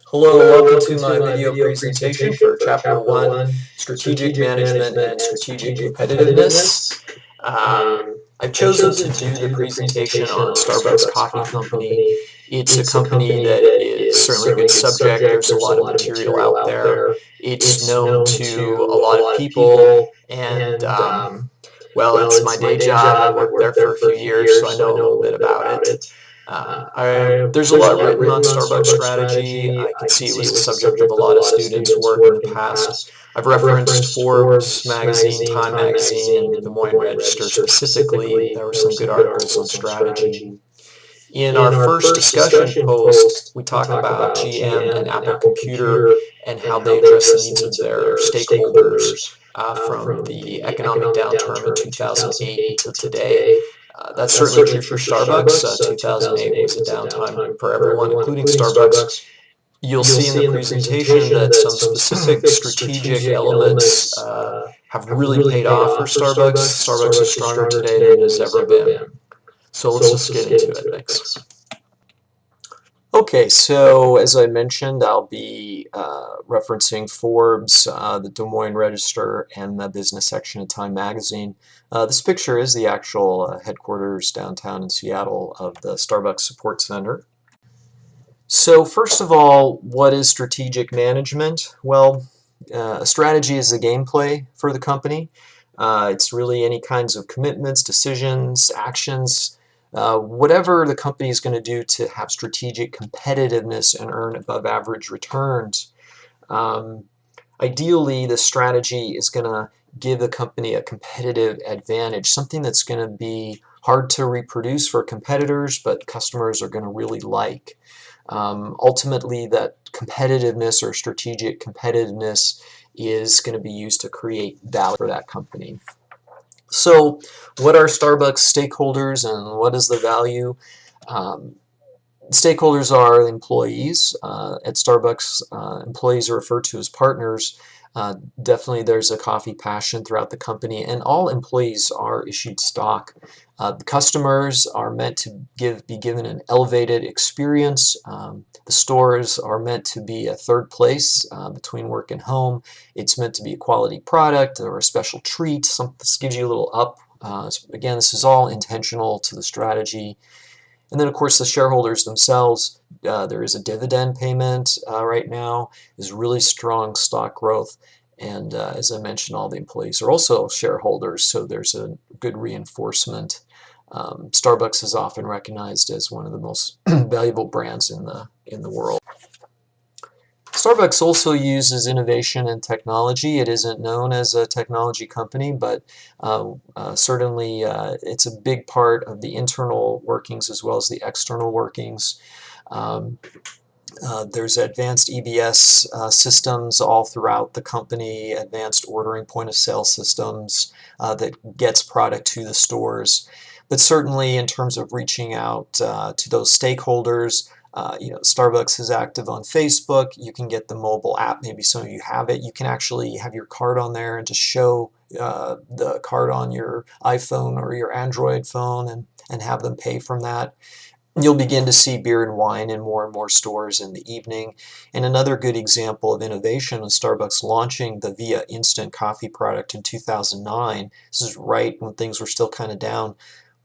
Hello, Hello, welcome to welcome my to my video video presentation presentation for for Chapter Chapter 1, 1, Strategic Strategic Management Management and and Strategic Strategic Competitiveness. Competitiveness. I've I've chosen to chosen to do the do the presentation presentation on on Starbucks Starbucks Coffee Coffee Company. Company. It's a It's a company company that that is is certainly a good certainly a good subject. subject. There's a There's a lot of lot of material material out out there. there. It's It's known known to a to a lot of lot of people, people, and and well, well, it's my it's my day day job. I job. I worked there worked for there a for few a few years, so I years, so know I a know little a bit little bit about about it. it. There's a There's a lot lot written on written on Starbucks Starbucks strategy. strategy. I can I can see it see was it the was the subject of a subject of a lot of lot of students' students' work in the work in the past. past. I've I've referenced referenced Forbes Forbes magazine, magazine, Time Time magazine, magazine, and Des and Des Moines Moines Register Register specifically. specifically. There were There were some good some good articles on articles on strategy. strategy. In our In our first first discussion discussion post, post, we we talk talk about about GM and GM and Apple Apple Computer Computer and how and they how they address the address the needs of needs of their their stakeholders stakeholders from from the the economic economic downturn in downturn in 2008 2008 until until today. today. That's That's certainly certainly true for true for Starbucks. Starbucks. 2008 2008 was a was a downtime downtime for for everyone, everyone, including including Starbucks. Starbucks. You'll You'll see in the see in the presentation presentation that that some some specific specific strategic strategic elements elements have have really really paid paid off for off for Starbucks. Starbucks. Starbucks is Starbucks is stronger stronger today than today it than has it has ever ever been. been. So So let's let's just get just get into it. into it. Thanks. Thanks. Okay, so as I mentioned, I'll be referencing Forbes, the Des Moines Register, and the business section of Time Magazine. This picture is the actual headquarters downtown in Seattle of the Starbucks Support Center. So first of all, what is strategic management? Well, a strategy is the gameplay for the company. It's really any kinds of commitments, decisions, actions, whatever the company is going to do to have strategic competitiveness and earn above average returns. Um, Ideally, the strategy is going to give the company a competitive advantage, something that's going to be hard to reproduce for competitors, but customers are going to really like. Ultimately, that competitiveness or strategic competitiveness is going to be used to create value for that company. So, what are Starbucks stakeholders and what is the value? Um, Stakeholders are employees. At Starbucks, employees are referred to as partners. Definitely there's a coffee passion throughout the company, and all employees are issued stock. The customers are meant to be given an elevated experience. The stores are meant to be a third place between work and home. It's meant to be a quality product or a special treat. This gives you a little up. Again, this is all intentional to the strategy. And then, of course, the shareholders themselves, there is a dividend payment right now. There's really strong stock growth. And as I mentioned, all the employees are also shareholders, so there's a good reinforcement. Starbucks is often recognized as one of the most valuable brands in the world. Starbucks also uses innovation and technology. It isn't known as a technology company, but certainly it's a big part of the internal workings as well as the external workings. Um, there's advanced EBS systems all throughout the company, advanced ordering point of sale systems that gets product to the stores. But certainly in terms of reaching out to those stakeholders, Starbucks is active on Facebook. You can get the mobile app. Maybe some of you have it. You can actually have your card on there and just show the card on your iPhone or your Android phone and have them pay from that. You'll begin to see beer and wine in more and more stores in the evening. And another good example of innovation was Starbucks launching the Via instant coffee product in 2009. This is right when things were still kind of down.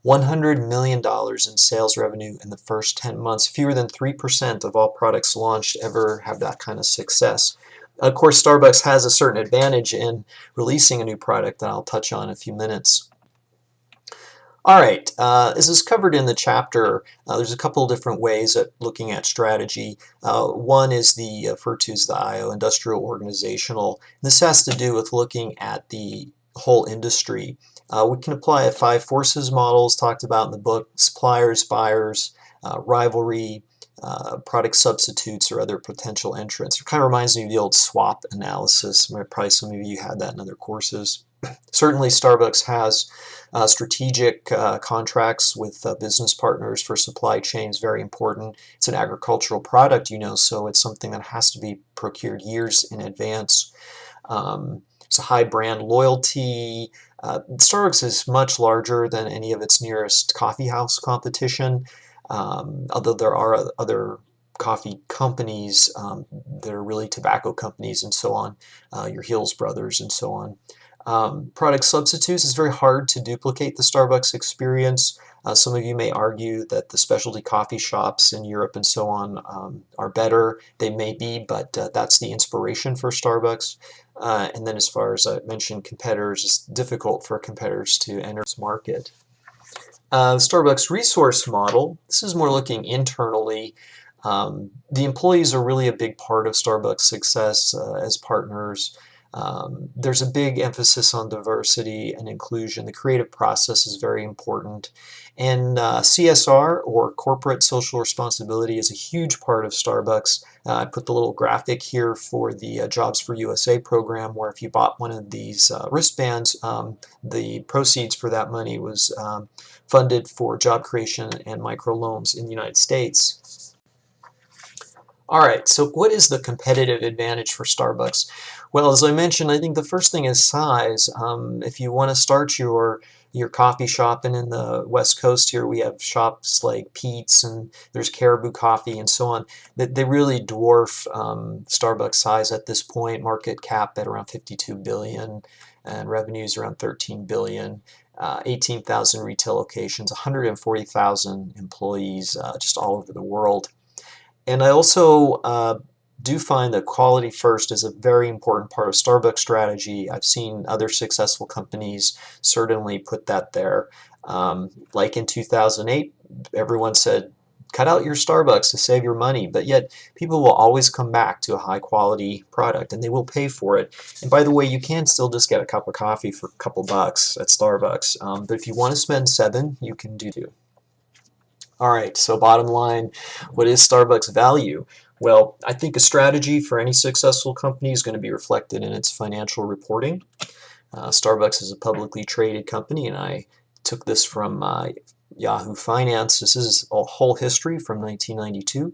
$100 million in sales revenue in the first 10 months. Fewer than 3% of all products launched ever have that kind of success. Of course, Starbucks has a certain advantage in releasing a new product that I'll touch on in a few minutes. All right, as is covered in the chapter, there's a couple of different ways at looking at strategy. One is referred to as the IO, industrial organizational. This has to do with looking at the whole industry. We can apply a 5 forces models talked about in the book: suppliers, buyers, rivalry, product substitutes, or other potential entrants. It kind of reminds me of the old SWOT analysis. Probably some of you had that in other courses. Certainly Starbucks has strategic contracts with business partners for supply chains, very important. It's an agricultural product, so it's something that has to be procured years in advance. It's a high brand loyalty. Starbucks is much larger than any of its nearest coffee house competition, although there are other coffee companies that are really tobacco companies and so on, your Hills Brothers and so on. Product substitutes, is very hard to duplicate the Starbucks experience. Some of you may argue that the specialty coffee shops in Europe and so on are better. They may be, but that's the inspiration for Starbucks. And then as far as I mentioned competitors, it's difficult for competitors to enter this market. Starbucks resource model, this is more looking internally. The employees are really a big part of Starbucks' success as partners. There's a big emphasis on diversity and inclusion. The creative process is very important. And CSR, or corporate social responsibility, is a huge part of Starbucks. I put the little graphic here for the Jobs for USA program, where if you bought one of these wristbands, the proceeds for that money was funded for job creation and microloans in the United States. All right, so what is the competitive advantage for Starbucks? Well, as I mentioned, I think the first thing is size. If you want to start your coffee shop, and in the West Coast here we have shops like Pete's and there's Caribou Coffee and so on, that they really dwarf Starbucks size at this point. Market cap at around 52 billion and revenues around 13 billion. 18,000 retail locations, 140,000 employees just all over the world. And I also do find that quality first is a very important part of Starbucks strategy. I've seen other successful companies certainly put that there. Like in 2008, everyone said, cut out your Starbucks to save your money, but yet people will always come back to a high quality product and they will pay for it. And by the way, you can still just get a cup of coffee for a couple bucks at Starbucks, but if you want to spend $7, you can do. All right, so bottom line, what is Starbucks value? Well, I think a strategy for any successful company is going to be reflected in its financial reporting. Starbucks is a publicly traded company, and I took this from Yahoo Finance. This is a whole history from 1992.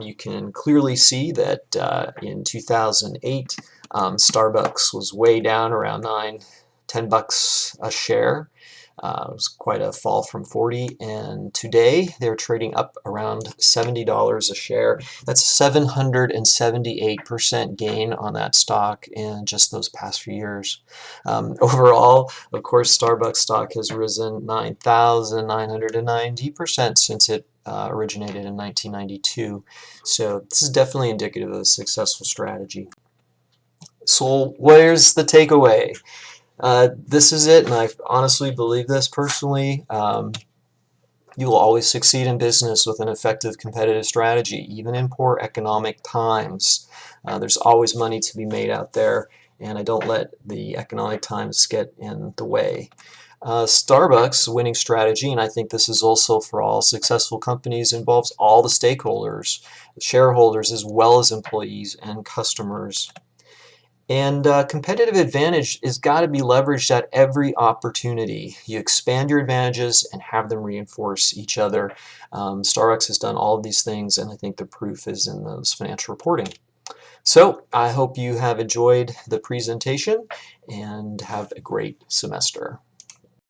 You can clearly see that in 2008, Starbucks was way down around $10 a share. It was quite a fall from 40, and today they're trading up around $70 a share. That's a 778% gain on that stock in just those past few years. Overall, of course, Starbucks stock has risen 9,990% since it originated in 1992. So this is definitely indicative of a successful strategy. So where's the takeaway? This is it, and I honestly believe this personally. You will always succeed in business with an effective competitive strategy, even in poor economic times. There's always money to be made out there, and I don't let the economic times get in the way. Starbucks' winning strategy, and I think this is also for all successful companies, involves all the stakeholders, shareholders as well as employees and customers. And competitive advantage has got to be leveraged at every opportunity. You expand your advantages and have them reinforce each other. Starbucks has done all of these things, and I think the proof is in those financial reporting. So I hope you have enjoyed the presentation and have a great semester.